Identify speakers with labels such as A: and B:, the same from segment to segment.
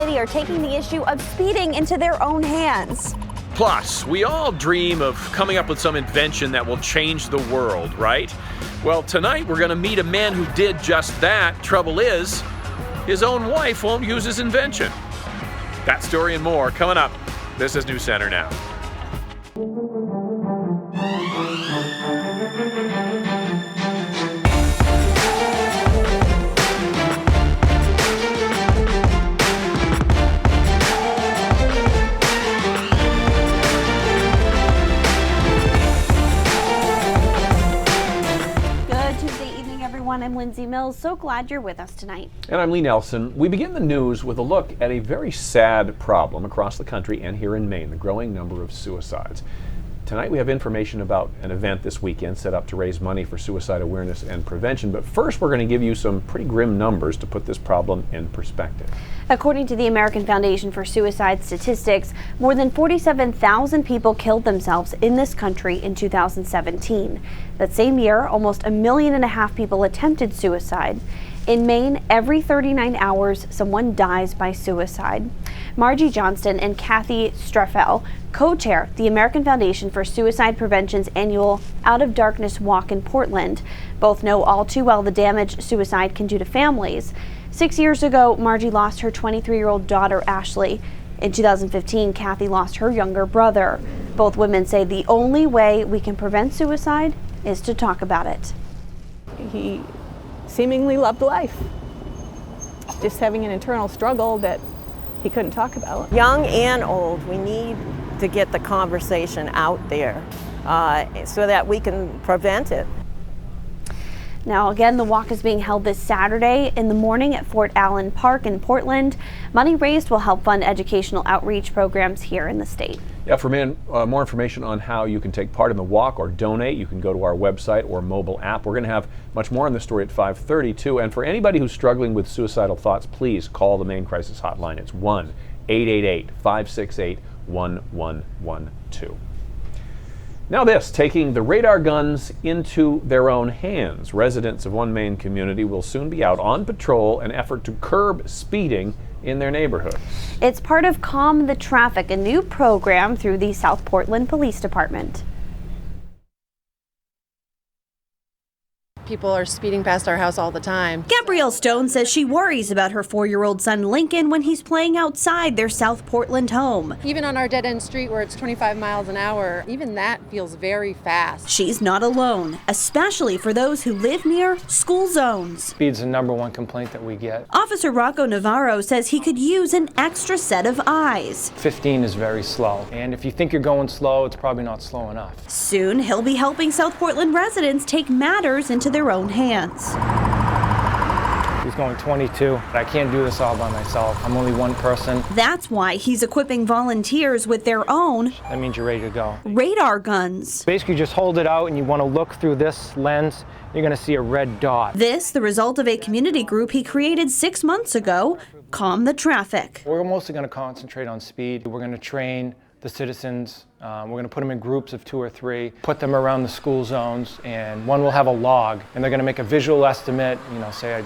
A: Are taking the issue of speeding into their own hands.
B: Plus, we all dream of coming up with some invention that will change the world, right? Well, tonight we're going to meet a man who did just that. Trouble is, his own wife won't use his invention. That story and more coming up. This is News Center Now.
A: I'm Lindsay Mills. So glad you're with us tonight.
C: And I'm Lee Nelson. We begin the news with a look at a very sad problem across the country and here in Maine, the growing number of suicides. Tonight we have information about an event this weekend set up to raise money for suicide awareness and prevention. But first we're going to give you some pretty grim numbers to put this problem in perspective.
A: According to the American Foundation for Suicide Statistics, more than 47,000 people killed themselves in this country in 2017. That same year, almost 1.5 million people attempted suicide. In Maine, every 39 hours, someone dies by suicide. Margie Johnston and Kathy Streffel co-chair the American Foundation for Suicide Prevention's annual Out of Darkness Walk in Portland. Both know all too well the damage suicide can do to families. 6 years ago, Margie lost her 23-year-old daughter, Ashley. In 2015, Kathy lost her younger brother. Both women say the only way we can prevent suicide is to talk about it.
D: He seemingly loved life, just having an internal struggle that he couldn't talk about.
E: Young and old, we need to get the conversation out there so that we can prevent it.
A: Now, again, the walk is being held this Saturday in the morning at Fort Allen Park in Portland. Money raised will help fund educational outreach programs here in the state.
C: Yeah, for more information on how you can take part in the walk or donate, you can go to our website or mobile app. We're going to have much more on this story at 5:30 too. And for anybody who's struggling with suicidal thoughts, please call the Maine Crisis Hotline. It's 1-888-568-1112. Now this, taking the radar guns into their own hands. Residents of one Maine community will soon be out on patrol in an effort to curb speeding in their neighborhoods.
A: It's part of Calm the Traffic, a new program through the South Portland Police Department.
F: People are speeding past our house all the time.
A: Gabrielle Stone says she worries about her 4-year-old son Lincoln when he's playing outside their South Portland home.
F: Even on our dead-end street where it's 25 miles an hour, even that feels very fast.
A: She's not alone, especially for those who live near school zones.
G: Speed's the #1 complaint that we get.
A: Officer Rocco Navarro says he could use an extra set of eyes.
G: 15 is very slow, and if you think you're going slow, it's probably not slow enough.
A: Soon he'll be helping South Portland residents take matters into their own hands.
G: He's going 22. I can't do this all by myself. I'm only one person.
A: That's why he's equipping volunteers with their own
G: That means you're ready to go.
A: radar guns.
G: Basically, just hold it out and you want to look through this lens. You're going to see a red dot.
A: This, the result of a community group he created 6 months ago, Calm the Traffic.
G: We're mostly going to concentrate on speed. We're going to train the citizens. We're going to put them in groups of 2 or 3, put them around the school zones, and one will have a log, and they're going to make a visual estimate, say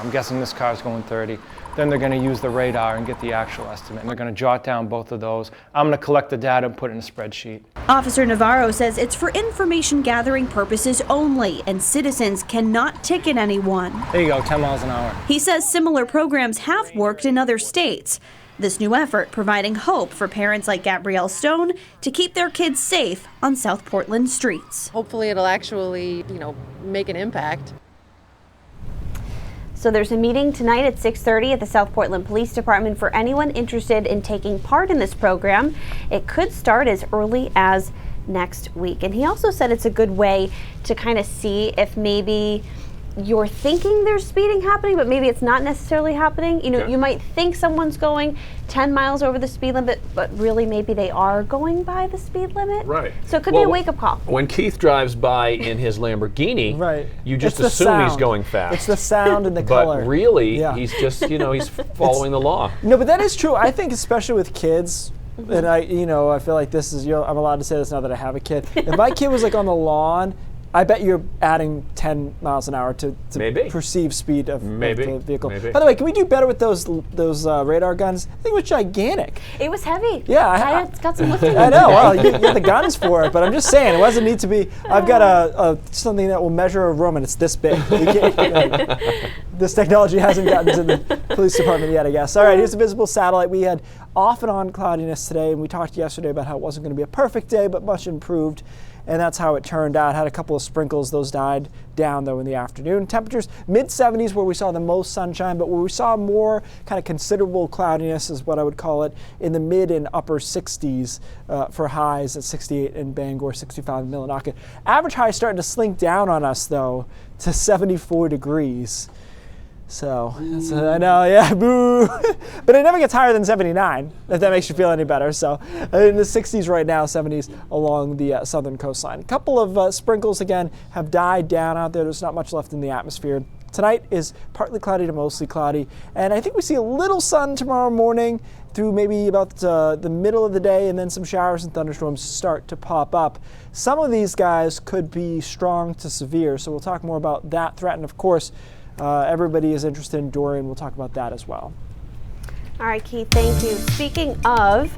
G: I'm guessing this car's going 30. Then they're going to use the radar and get the actual estimate, and they're going to jot down both of those. I'm going to collect the data and put it in a spreadsheet.
A: Officer Navarro says it's for information gathering purposes only, and citizens cannot ticket anyone.
G: There you go, 10 miles an hour.
A: He says similar programs have worked in other states. This new effort providing hope for parents like Gabrielle Stone to keep their kids safe on South Portland streets.
F: Hopefully it'll actually, make an impact.
A: So there's a meeting tonight at 6:30 at the South Portland Police Department for anyone interested in taking part in this program. It could start as early as next week. And he also said it's a good way to kind of see if maybe you're thinking there's speeding happening, but maybe it's not necessarily happening. You might think someone's going 10 miles over the speed limit, but really maybe they are going by the speed limit.
C: Right.
A: So it could be a wake-up call.
C: When Keith drives by in his Lamborghini,
H: right,
C: you just assume he's going fast.
H: It's the sound and the color.
C: But really, he's just, he's following the law.
H: No, but that is true. I think especially with kids, and I feel like this is, I'm allowed to say this now that I have a kid. If my kid was like on the lawn I bet you're adding 10 miles an hour to
C: Maybe.
H: perceived speed of the vehicle.
C: Maybe.
H: By the way, can we do better with those radar guns? I think it was gigantic.
A: It was heavy.
H: Yeah,
A: It's got some lifting.
H: I know. Well, you have the guns for it, but I'm just saying it doesn't need to be. I've got something that will measure a room, and it's this big. This technology hasn't gotten to the police department yet, I guess. All right, here's the visible satellite. We had off and on cloudiness today, and we talked yesterday about how it wasn't going to be a perfect day, but much improved. And that's how it turned out. Had a couple of sprinkles. Those died down, though, in the afternoon. Temperatures mid-70s where we saw the most sunshine, but where we saw more kind of considerable cloudiness is what I would call it, in the mid and upper 60s for highs at 68 in Bangor, 65 in Millinocket. Average high starting to slink down on us, though, to 74 degrees. So, I know, yeah, boo. But it never gets higher than 79, if that makes you feel any better. So, in the 60s right now, 70s along the southern coastline. A couple of sprinkles, again, have died down out there. There's not much left in the atmosphere. Tonight is partly cloudy to mostly cloudy. And I think we see a little sun tomorrow morning through maybe about the middle of the day, and then some showers and thunderstorms start to pop up. Some of these guys could be strong to severe, so we'll talk more about that threat. And, of course, everybody is interested in Dorian. We'll talk about that as well.
A: All right, Keith, thank you. Speaking of,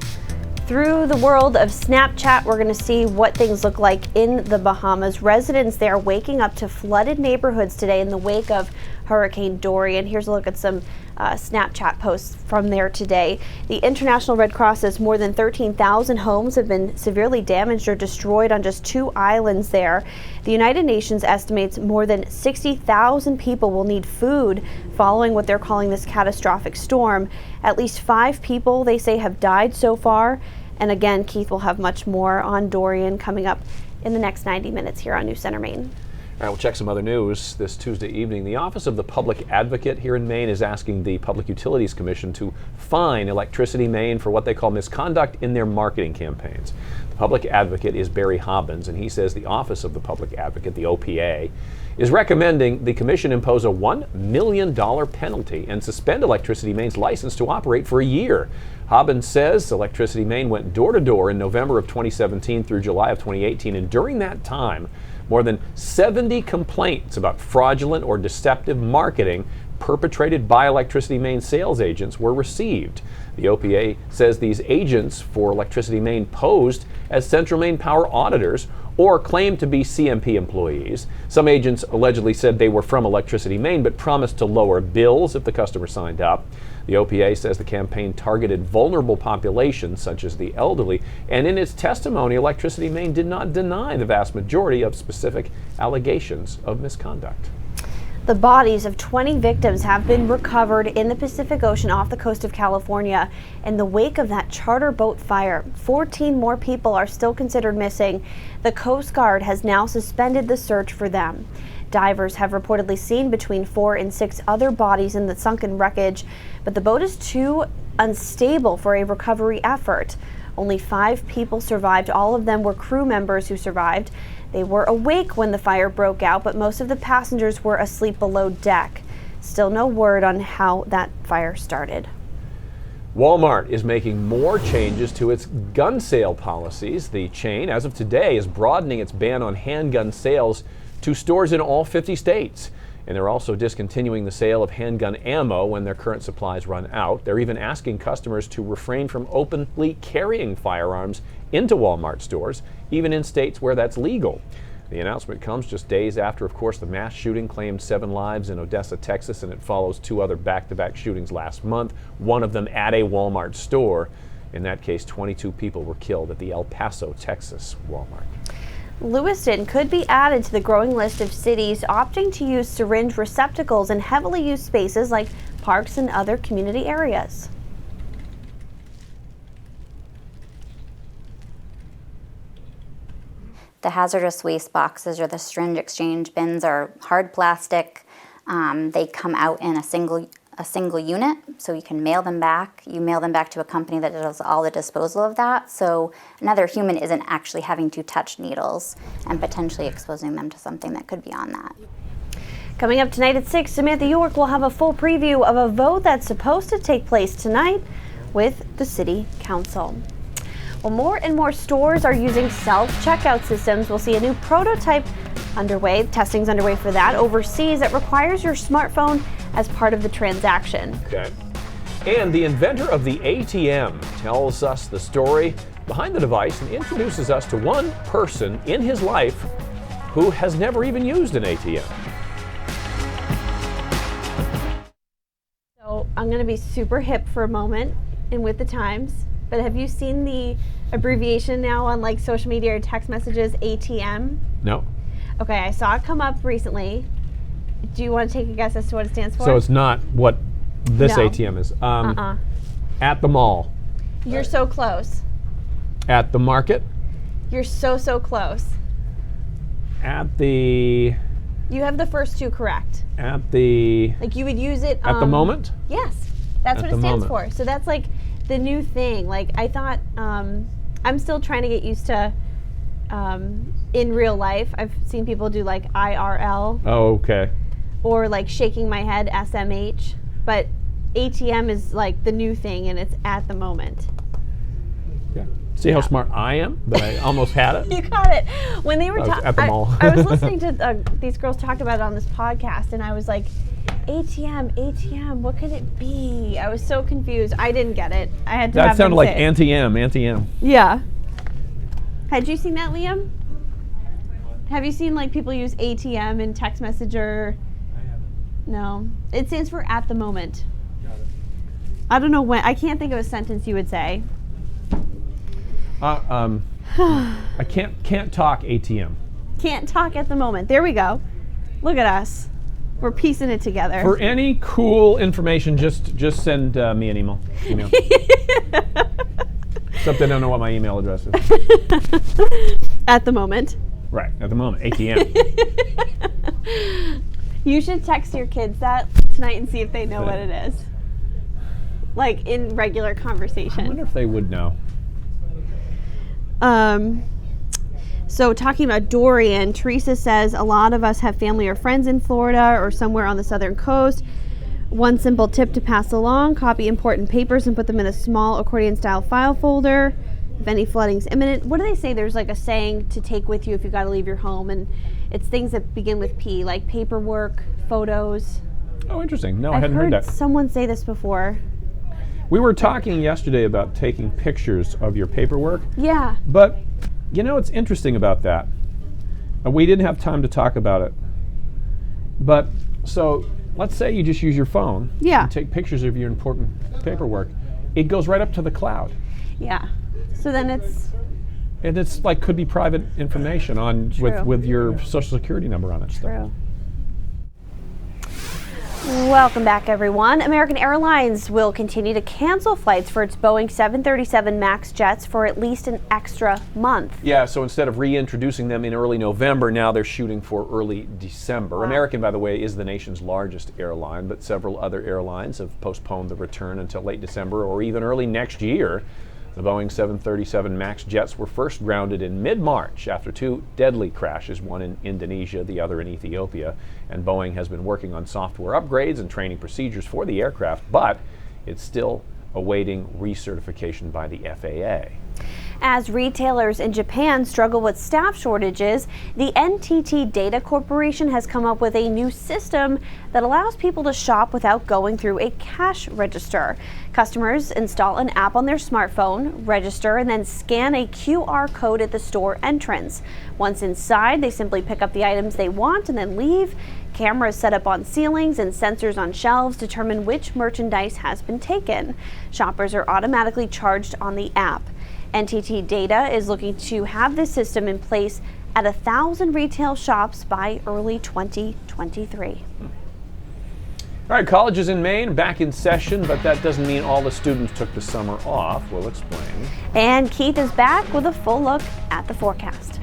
A: through the world of Snapchat, we're going to see what things look like in the Bahamas. Residents there waking up to flooded neighborhoods today in the wake of Hurricane Dorian. Here's a look at some Snapchat posts from there today. The International Red Cross says more than 13,000 homes have been severely damaged or destroyed on just 2 islands there. The United Nations estimates more than 60,000 people will need food following what they're calling this catastrophic storm. At least 5 people, they say, have died so far. And again, Keith will have much more on Dorian coming up in the next 90 minutes here on News Center Maine.
C: All right, we'll check some other news this Tuesday evening. The Office of the Public Advocate here in Maine is asking the Public Utilities Commission to fine Electricity Maine for what they call misconduct in their marketing campaigns. The Public Advocate is Barry Hobbins, and he says the Office of the Public Advocate, the OPA, is recommending the Commission impose a $1 million penalty and suspend Electricity Maine's license to operate for a year. Hobbins says Electricity Maine went door to door in November of 2017 through July of 2018, and during that time, more than 70 complaints about fraudulent or deceptive marketing perpetrated by Electricity Maine sales agents were received. The OPA says these agents for Electricity Maine posed as Central Maine Power auditors or claimed to be CMP employees. Some agents allegedly said they were from Electricity Maine but promised to lower bills if the customer signed up. The OPA says the campaign targeted vulnerable populations such as the elderly, and in its testimony, Electricity Maine did not deny the vast majority of specific allegations of misconduct.
A: The bodies of 20 victims have been recovered in the Pacific Ocean off the coast of California in the wake of that charter boat fire. 14 more people are still considered missing. The Coast Guard has now suspended the search for them. Divers have reportedly seen between 4 and 6 other bodies in the sunken wreckage, but the boat is too unstable for a recovery effort. Only 5 people survived. All of them were crew members who survived. They were awake when the fire broke out, but most of the passengers were asleep below deck. Still no word on how that fire started.
C: Walmart is making more changes to its gun sale policies. The chain, as of today, is broadening its ban on handgun sales to stores in all 50 states. And they're also discontinuing the sale of handgun ammo when their current supplies run out. They're even asking customers to refrain from openly carrying firearms into Walmart stores, even in states where that's legal. The announcement comes just days after, of course, the mass shooting claimed 7 lives in Odessa, Texas, and it follows 2 other back-to-back shootings last month, one of them at a Walmart store. In that case, 22 people were killed at the El Paso, Texas Walmart.
A: Lewiston could be added to the growing list of cities opting to use syringe receptacles in heavily used spaces like parks and other community areas.
I: The hazardous waste boxes or the syringe exchange bins are hard plastic. They come out in a single unit, so you can mail them back. You mail them back to a company that does all the disposal of that, so another human isn't actually having to touch needles and potentially exposing them to something that could be on that.
A: Coming up tonight at 6, Samantha York will have a full preview of a vote that's supposed to take place tonight with the City Council. Well, more and more stores are using self-checkout systems. We'll see a new prototype underway. Testing's underway for that. Overseas, it requires your smartphone as part of the transaction.
C: Okay. And the inventor of the ATM tells us the story behind the device and introduces us to one person in his life who has never even used an ATM.
A: So I'm going to be super hip for a moment and with the times, but have you seen the abbreviation now on like social media or text messages, ATM?
C: No.
A: Okay, I saw it come up recently. Do you want to take a guess as to what it stands for?
C: So it's not what this
A: No.
C: ATM is. At the mall.
A: You're so close.
C: At the market.
A: You're so close.
C: At the.
A: You have the first two correct.
C: At the.
A: Like you would use it.
C: At the moment?
A: Yes, that's
C: At
A: what
C: the
A: it stands
C: moment.
A: for. So that's like the new thing. Like I thought, I'm still trying to get used to in real life. I've seen people do like IRL
C: Oh, okay.
A: or like shaking my head, SMH. But ATM is like the new thing and it's at the moment.
C: Yeah. See how smart I am? That I almost had it?
A: You got it. When they were
C: I was at the mall.
A: I was listening to these girls talk about it on this podcast, and I was like, ATM, what could it be? I was so confused. I didn't get it. I had to
C: That
A: have
C: sounded
A: them
C: like
A: say it.
C: anti-M.
A: Yeah. Had you seen that, Liam? Have you seen like people use ATM in text messenger? No. It stands for at the moment. I don't know when. I can't think of a sentence you would say.
C: I can't talk ATM.
A: Can't talk at the moment. There we go. Look at us. We're piecing it together.
C: For any cool information, just send me an email. Except I don't know what my email address is.
A: At the moment.
C: Right, at the moment, ATM.
A: You should text your kids that tonight and see if they know what it is. Like in regular
C: I
A: conversation.
C: wonder if they would know.
A: So talking about Dorian, Teresa says a lot of us have family or friends in Florida or somewhere on the southern coast. One simple tip to pass along: copy important papers and put them in a small accordion-style file folder. If any flooding's imminent, what do they say? There's like a saying to take with you if you got to leave your home, and it's things that begin with P, like paperwork, photos.
C: Oh, interesting. No, I
A: I've
C: hadn't heard that.
A: someone say this before.
C: We were talking yesterday about taking pictures of your paperwork,
A: Yeah.
C: but you know what's interesting about that? We didn't have time to talk about it. But so let's say you just use your phone
A: Yeah.
C: and take pictures of your important paperwork. It goes right up to the cloud.
A: Yeah. So then it's
C: And it's like could be private information on
A: True.
C: with your social security number on it.
A: true. Welcome back, everyone. American Airlines will continue to cancel flights for its Boeing 737 MAX jets for at least an extra month.
C: Yeah, so instead of reintroducing them in early November, now they're shooting for early December.
A: Wow.
C: American, by the way, is the nation's largest airline, but several other airlines have postponed the return until late December or even early next year. The Boeing 737 MAX jets were first grounded in mid-March after two deadly crashes, one in Indonesia, the other in Ethiopia. And Boeing has been working on software upgrades and training procedures for the aircraft, but it's still awaiting recertification by the FAA.
A: As retailers in Japan struggle with staff shortages, the NTT Data Corporation has come up with a new system that allows people to shop without going through a cash register. Customers install an app on their smartphone, register, and then scan a QR code at the store entrance. Once inside, they simply pick up the items they want and then leave. Cameras set up on ceilings and sensors on shelves determine which merchandise has been taken. Shoppers are automatically charged on the app. NTT Data is looking to have this system in place at 1,000 retail shops by early 2023.
C: All right, colleges in Maine are back in session, but that doesn't mean all the students took the summer off. We'll explain.
A: And Keith is back with a full look at the forecast.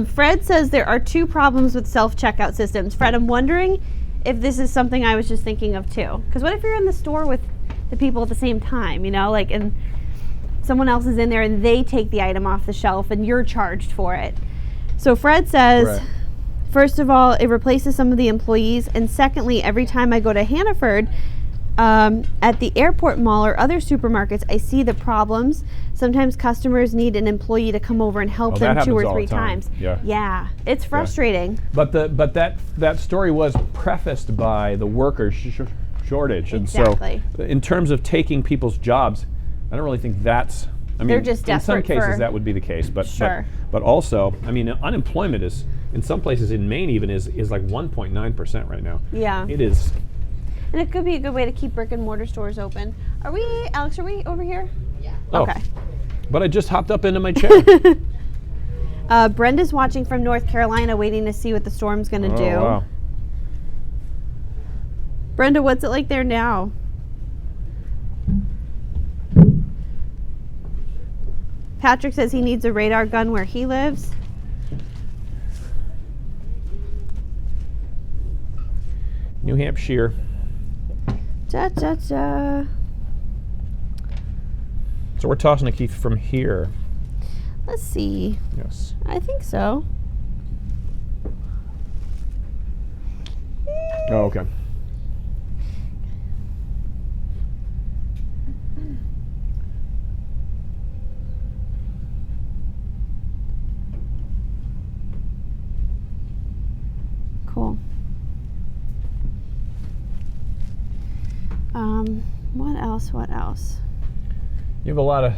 A: Fred says there are two problems with self-checkout systems. Fred, I'm wondering if this is something I was just thinking of too. Because what if you're in the store with the people at the same time, you know, like, and someone else is in there and they take the item off the shelf and you're charged for it. So Fred says,
C: Right.
A: first of all, it replaces some of the employees, and secondly, every time I go to Hannaford, at the airport mall or other supermarkets, I see the problems. Sometimes customers need an employee to come over and help them
C: that
A: 2 or
C: happens all
A: 3
C: the time.
A: times.
C: Yeah.
A: It's frustrating.
C: But that story was prefaced by the worker shortage, and
A: Exactly.
C: so in terms of taking people's jobs, I don't really think that's. I mean,
A: They're just
C: in some
A: desperate
C: cases
A: for-
C: that would be the case, but
A: Sure.
C: but also, I mean, unemployment is in some places in Maine even is like 1.9% right now.
A: Yeah.
C: It is.
A: And it could be a good way to keep brick and mortar stores open. Alex, are we over here? Yeah.
C: Oh.
A: Okay.
C: But I just hopped up into my chair.
A: Brenda's watching from North Carolina, waiting to see what the storm's going to do.
C: Oh, wow.
A: Brenda, what's it like there now? Patrick says he needs a radar gun where he lives.
C: New Hampshire.
A: Da, da, da.
C: So we're tossing a key from here.
A: Let's see.
C: Yes.
A: I think so.
C: Oh, okay.
A: Cool. What else?
C: You have a lot of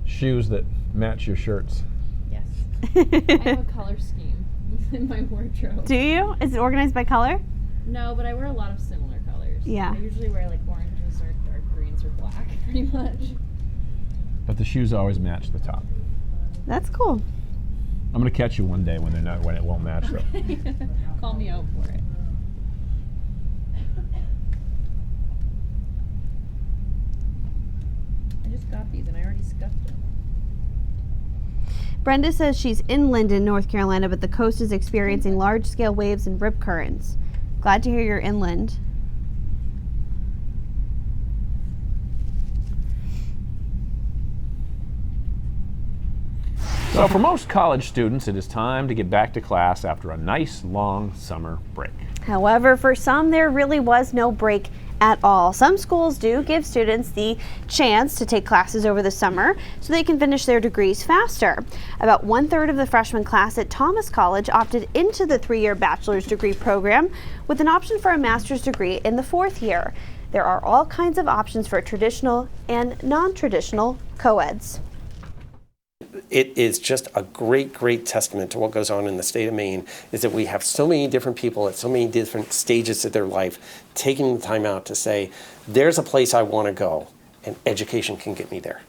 C: shoes that match your shirts.
J: Yes. I have a color scheme in my wardrobe.
A: Do you? Is it organized by color?
J: No, but I wear a lot of similar colors.
A: Yeah.
J: I usually wear like oranges or dark greens or black, pretty much.
C: But the shoes always match the top.
A: That's cool.
C: I'm gonna catch you one day when it won't match though.
J: Call me out for it. I just got these and I already scuffed them.
A: Brenda says she's in Linden, North Carolina, but the coast is experiencing large-scale waves and rip currents. Glad to hear you're inland.
C: So for most college students, it is time to get back to class after a nice long summer break.
A: However, for some, there really was no break at all. Some schools do give students the chance to take classes over the summer so they can finish their degrees faster. About 1/3 of the freshman class at Thomas College opted into the 3-year bachelor's degree program with an option for a master's degree in the 4th year. There are all kinds of options for traditional and non-traditional co-eds.
K: It is just a great, great testament to what goes on in the state of Maine, is that we have so many different people at so many different stages of their life taking the time out to say, there's a place I want to go, and education can get me there.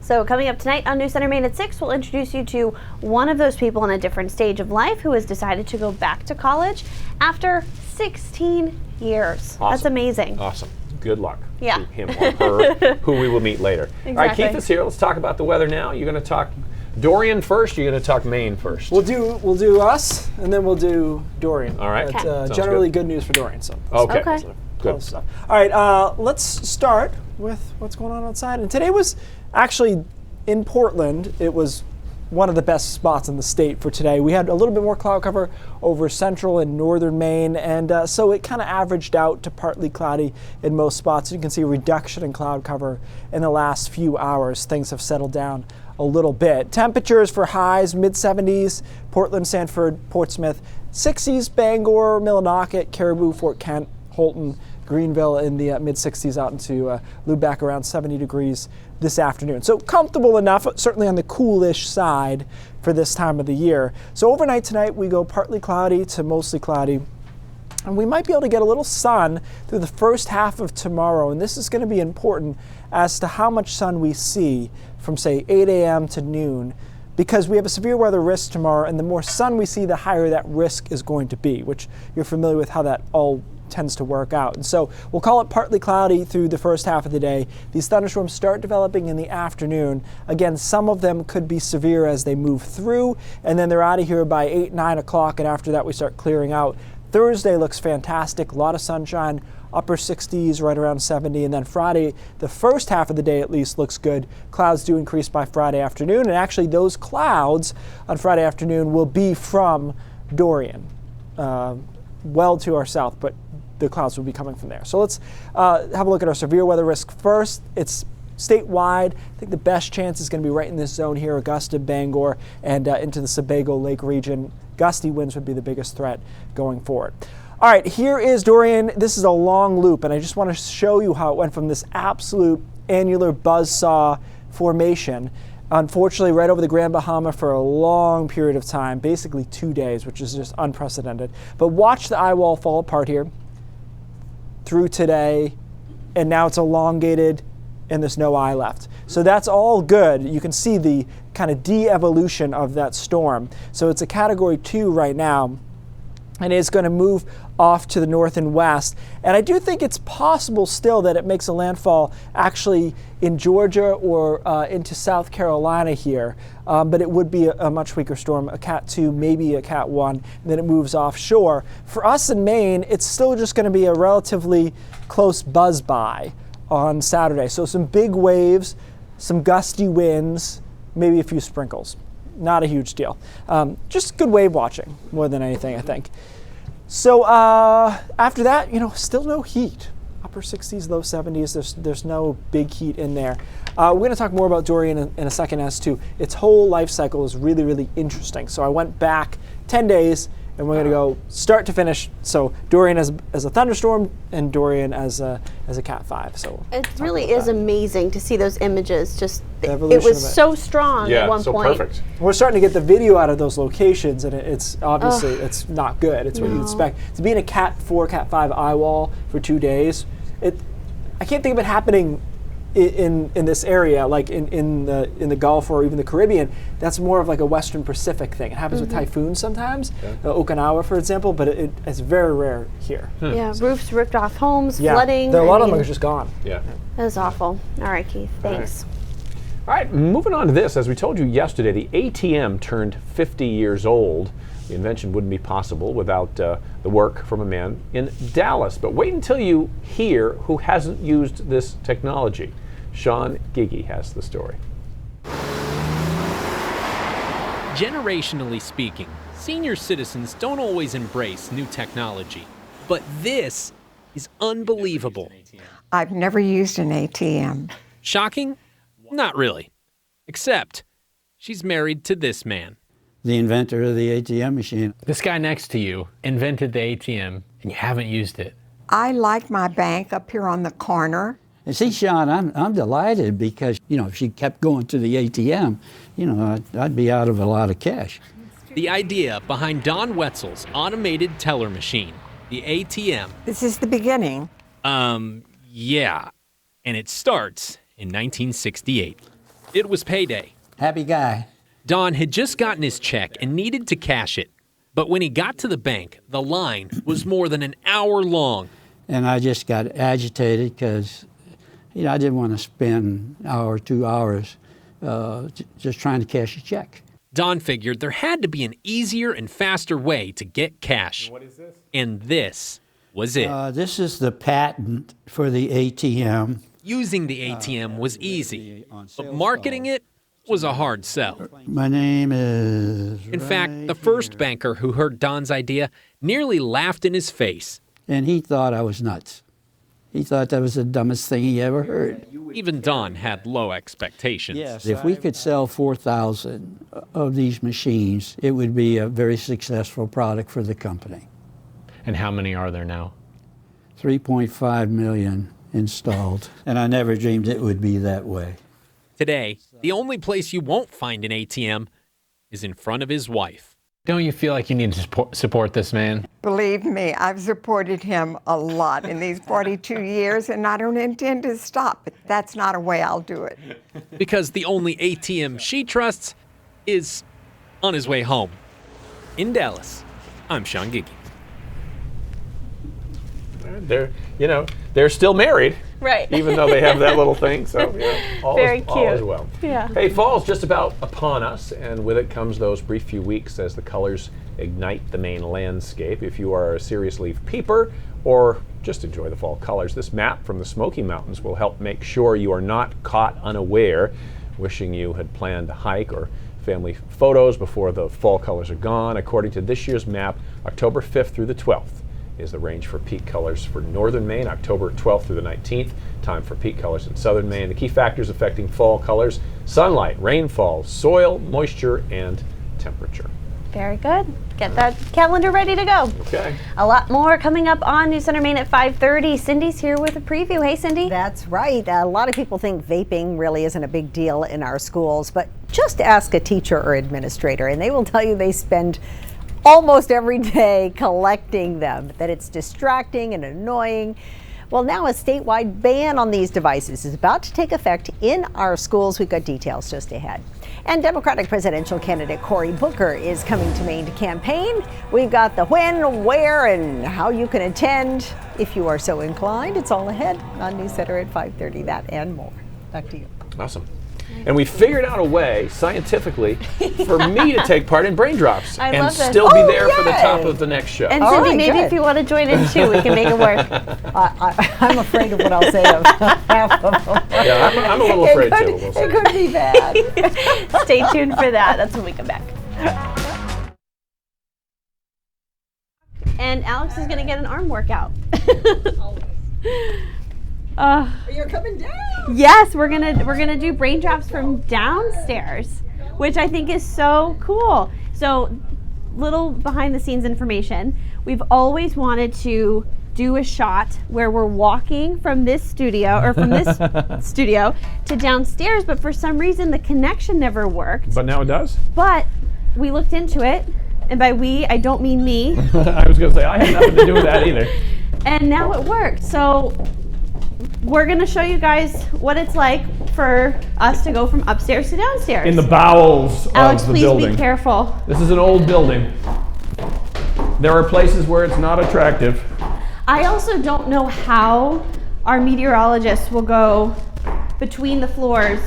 A: So coming up tonight on News Center Maine at 6, we'll introduce you to one of those people in a different stage of life who has decided to go back to college after 16 years.
C: Awesome.
A: That's amazing.
C: Awesome. Good luck
A: Yeah.
C: to him or her, who we will meet later. All right,
A: Exactly.
C: Keith is here. Let's talk about the weather now. You're going to talk Dorian first, or you're going to talk Maine first?
H: We'll do us, and then we'll do Dorian.
C: All right.
H: That's
C: Sounds
H: generally
C: good.
H: good news for Dorian. So
C: Okay.
A: Okay.
C: Good.
H: stuff. All right, let's start with what's going on outside. And today was actually in Portland. It was one of the best spots in the state for today. We had a little bit more cloud cover over central and northern Maine, and so it kind of averaged out to partly cloudy in most spots. You can see a reduction in cloud cover in the last few hours. Things have settled down a little bit. Temperatures for highs, mid-70s, Portland, Sanford, Portsmouth, 60s, Bangor, Millinocket, Caribou, Fort Kent, Holton, Greenville in the mid-60s out into Lubec around 70 degrees this afternoon. So comfortable enough, certainly on the coolish side for this time of the year. So overnight tonight we go partly cloudy to mostly cloudy. And we might be able to get a little sun through the first half of tomorrow. And this is going to be important as to how much sun we see from, say, 8 a.m. to noon, because we have a severe weather risk tomorrow, and the more sun we see, the higher that risk is going to be, which you're familiar with how that all tends to work out. And so we'll call it partly cloudy through the first half of the day. These thunderstorms start developing in the afternoon. Again, some of them could be severe as they move through, and then they're out of here by 8, 9 o'clock, and after that we start clearing out. Thursday looks fantastic, a lot of sunshine, upper 60s, right around 70, and then Friday, the first half of the day at least, looks good. Clouds do increase by Friday afternoon, and actually those clouds on Friday afternoon will be from Dorian, well to our south, but the clouds will be coming from there. So let's have a look at our severe weather risk first. It's statewide. I think the best chance is going to be right in this zone here, Augusta, Bangor, and into the Sebago Lake region. Gusty winds would be the biggest threat going forward. All right, here is Dorian. This is a long loop, and I just want to show you how it went from this absolute annular buzzsaw formation, unfortunately, right over the Grand Bahama for a long period of time, basically 2 days, which is just unprecedented. But watch the eye wall fall apart here through today, and now it's elongated, and there's no eye left. So that's all good. You can see the kind of de-evolution of that storm. So it's a Category 2 right now, and it's going to move off to the north and west. And I do think it's possible still that it makes a landfall actually in Georgia or into South Carolina here. But it would be a much weaker storm, a Cat 2, maybe a Cat 1, and then it moves offshore. For us in Maine, it's still just going to be a relatively close buzz-by on Saturday. So some big waves, some gusty winds, maybe a few sprinkles. Not a huge deal. Just good wave watching more than anything, I think. So after that, still no heat. Upper 60s, low 70s. There's no big heat in there. We're going to talk more about Dorian in a second as to its whole life cycle is really, really interesting. So I went back 10 days, and we're going to go start to finish. So Dorian as a thunderstorm and Dorian as a Cat 5. So
A: it really is amazing to see those images. Just it
H: evolution
A: was so strong at one point.
C: Perfect.
H: We're starting to get the video out of those locations, and it's obviously it's not good. It's what you'd expect to be in a Cat 4, Cat 5 eye wall for 2 days. I can't think of it happening in this area, like in the Gulf or even the Caribbean. That's more of like a Western Pacific thing. It happens with typhoons sometimes, Okinawa, for example, but it's very rare here.
A: Yeah, roofs ripped off homes, flooding.
H: A lot of them are just gone.
C: Yeah.
A: That was awful. All right, Keith, thanks.
C: All right, moving on to this. As we told you yesterday, the ATM turned 50 years old. The invention wouldn't be possible without the work from a man in Dallas. But wait until you hear who hasn't used this technology. Sean Gigi has the story.
L: Generationally speaking, senior citizens don't always embrace new technology. But this is unbelievable.
M: I've never used an ATM.
L: Shocking? Not really. Except she's married to this man.
N: The inventor of the ATM machine.
O: This guy next to you invented the ATM, and you haven't used it.
M: I like my bank up here on the corner.
N: And see, Sean, I'm delighted because, if she kept going to the ATM, I'd be out of a lot of cash.
L: The idea behind Don Wetzel's automated teller machine, the ATM.
M: This is the beginning.
L: Yeah. And it starts in 1968. It was payday.
N: Happy guy.
L: Don had just gotten his check and needed to cash it. But when he got to the bank, the line was more than an hour long.
N: And I just got agitated because, I didn't want to spend an hour, 2 hours just trying to cash a check.
L: Don figured there had to be an easier and faster way to get cash. And what is this? And this was it.
N: This is the patent for the ATM.
L: Using the ATM was easy, but marketing it was a hard sell.
N: My name is...
L: In fact, the first banker who heard Don's idea nearly laughed in his face.
N: And he thought I was nuts. He thought that was the dumbest thing he ever heard.
L: Even Don had low expectations.
N: Yes, if we could sell 4,000 of these machines, it would be a very successful product for the company.
O: And how many are there now?
N: 3.5 million installed. And I never dreamed it would be that way.
L: Today, the only place you won't find an ATM is in front of his wife.
O: Don't you feel like you need to support this man?
M: Believe me, I've supported him a lot in these 42 years, and I don't intend to stop, but that's not a way I'll do it.
L: Because the only ATM she trusts is on his way home. In Dallas, I'm Sean Gigi.
C: They're still married.
A: Right.
C: Even though they have that little thing, so all is well.
A: Yeah.
C: Hey, fall's just about upon us, and with it comes those brief few weeks as the colors ignite the Maine landscape. If you are a serious leaf peeper or just enjoy the fall colors, this map from the Smoky Mountains will help make sure you are not caught unaware, wishing you had planned a hike or family photos before the fall colors are gone. According to this year's map, October 5th through the 12th is the range for peak colors for northern Maine, October 12th through the 19th, time for peak colors in southern Maine. The key factors affecting fall colors: sunlight, rainfall, soil, moisture, and temperature.
A: Very good. Get that calendar ready to go.
C: Okay.
A: A lot more coming up on News Center Maine at 5:30. Cindy's here with a preview. Hey, Cindy.
P: That's right. A lot of people think vaping really isn't a big deal in our schools, but just ask a teacher or administrator and they will tell you they spend almost every day collecting them, that it's distracting and annoying. Well, now a statewide ban on these devices is about to take effect in our schools. We've got details just ahead. And Democratic presidential candidate Cory Booker is coming to Maine to campaign. We've got the when, where, and how you can attend if you are so inclined. It's all ahead on News Center at 5:30. That and more. Back to you.
C: Awesome. And we figured out a way, scientifically, for me to take part in Brain Drops
A: I
C: and
A: love this.
C: still be there for the top of the next show.
A: And Cindy, maybe if you want to join in too, we can make it work.
P: I'm afraid of what I'll say of half of them.
C: Yeah, I'm a little afraid too. We'll see.
P: It could be bad.
A: Stay tuned for that. That's when we come back. And Alex is going to get an arm workout.
P: You're coming down.
A: Yes, we're gonna do brain drops from downstairs, which I think is so cool. So, little behind the scenes information. We've always wanted to do a shot where we're walking from this studio or from this studio to downstairs, but for some reason the connection never worked.
C: But now it does?
A: But we looked into it, and by we, I don't mean me.
C: I was gonna say, I had nothing to do with that either.
A: And now it worked. So we're going to show you guys what it's like for us to go from upstairs to downstairs.
C: In the bowels
A: Alex,
C: of the
A: please
C: building.
A: be careful.
C: This is an old building. There are places where it's not attractive.
A: I also don't know how our meteorologists will go between the floors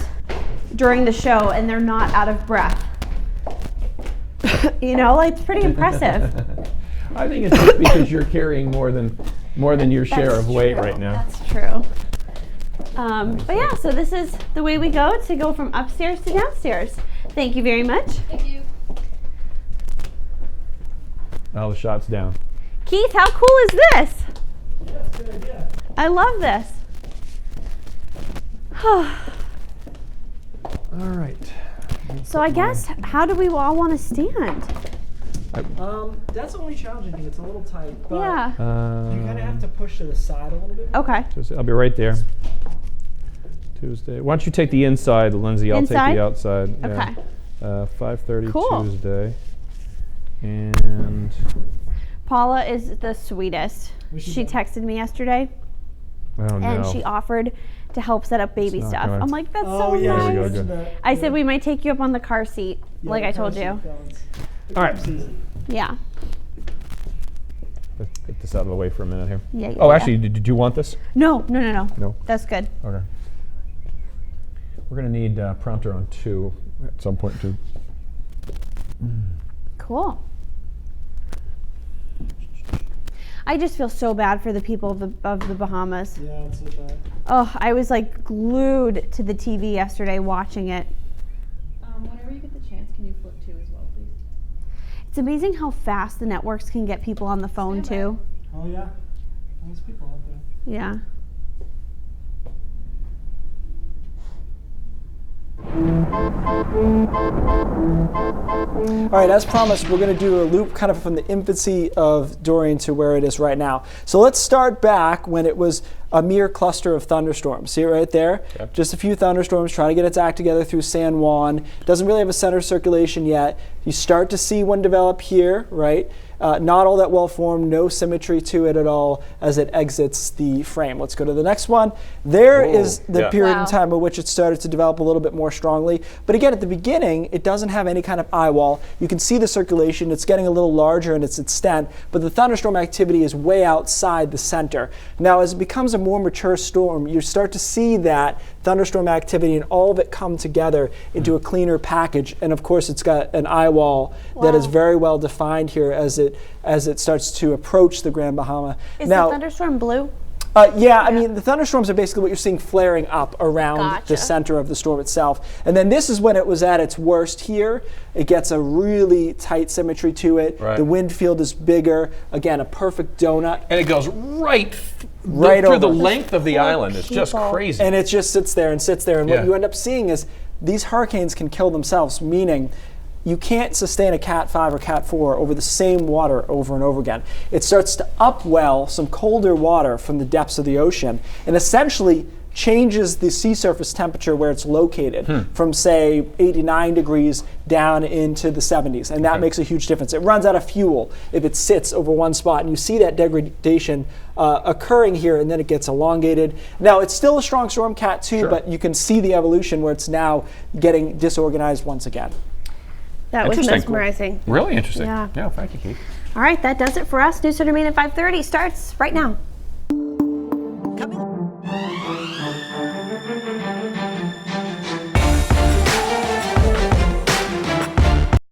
A: during the show and they're not out of breath. You know, like, it's pretty impressive.
C: I think it's just because you're carrying more than your share of weight right now.
A: That's true. But yeah, so this is the way we go to go from upstairs to downstairs. Thank you very much.
J: Thank you.
C: All the shots down.
A: Keith, how cool is this?
H: That's good idea.
A: I love this.
C: All right.
A: So I guess, how do we all want to stand?
H: That's the only challenging thing. It's a little tight. But
A: Yeah.
H: you kind of have to push to the side a little bit.
A: Okay.
C: I'll be right there. Tuesday. Why don't you take the inside, Lindsay? I'll take
A: Inside?
C: the outside.
A: Okay.
C: Yeah. 5:30
A: Cool.
C: Tuesday. And
A: Paula is the sweetest. She texted me yesterday,
C: oh no.
A: and she offered to help set up baby
C: not
A: stuff.
C: going.
A: I'm like, that's
H: Oh
A: so
H: yeah,
A: nice.
C: There we go,
H: she
C: good.
H: mentioned that.
A: I said we might take you up on the car seat,
H: Yeah,
A: like
H: the
A: I
H: car
A: told
H: seat
A: you.
H: balance.
C: All right.
H: It's easy.
A: Yeah.
C: Let's take this out of the way for a minute here.
A: Yeah, yeah,
C: Oh,
A: yeah.
C: actually, did you want this?
A: No.
C: No.
A: That's good.
C: Okay. We're going to need prompter on 2 at some point too.
A: Cool. I just feel so bad for the people of the Bahamas.
H: Yeah, it's so bad.
A: Oh, I was like glued to the TV yesterday watching it.
J: Whenever you get the chance, can you flip 2 as well, please?
A: It's amazing how fast the networks can get people on the phone too.
H: Oh yeah, there's people out there.
A: Yeah.
H: All right, as promised, we're going to do a loop kind of from the infancy of Dorian to where it is right now. So let's start back when it was a mere cluster of thunderstorms. See it right there?
C: Yep.
H: Just a few thunderstorms trying to get its act together through San Juan. Doesn't really have a center circulation yet. You start to see one develop here, right? Not all that well formed, no symmetry to it at all as it exits the frame. Let's go to the next one. There is the period in time at which it started to develop a little bit more strongly. But again, at the beginning, it doesn't have any kind of eye wall. You can see the circulation. It's getting a little larger in its extent, but the thunderstorm activity is way outside the center. Now, as it becomes a more mature storm, you start to see that thunderstorm activity and all of it come together into a cleaner package. And of course, it's got an eye wall that is very well defined here as it starts to approach the Grand Bahama.
A: Is the thunderstorm blue?
H: Yeah, I mean, the thunderstorms are basically what you're seeing flaring up around the center of the storm itself. And then this is when it was at its worst here. It gets a really tight symmetry to it. The wind field is bigger. Again, a perfect donut.
C: And it goes right
H: over
C: through the length of the island. It's just crazy.
H: And it just sits there and sits there. And what you end up seeing is these hurricanes can kill themselves, meaning you can't sustain a Cat 5 or Cat 4 over the same water over and over again. It starts to upwell some colder water from the depths of the ocean and essentially changes the sea surface temperature where it's located from, say, 89 degrees down into the 70s. And that makes a huge difference. It runs out of fuel if it sits over one spot. And you see that degradation occurring here, and then it gets elongated. Now, it's still a strong storm, Cat 2, but you can see the evolution where it's now getting disorganized once again.
A: That was mesmerizing.
C: Really interesting.
A: Yeah.
C: Yeah, thank you, Keith.
A: All right, that does it for us. News Center Maine at 5:30 starts right now.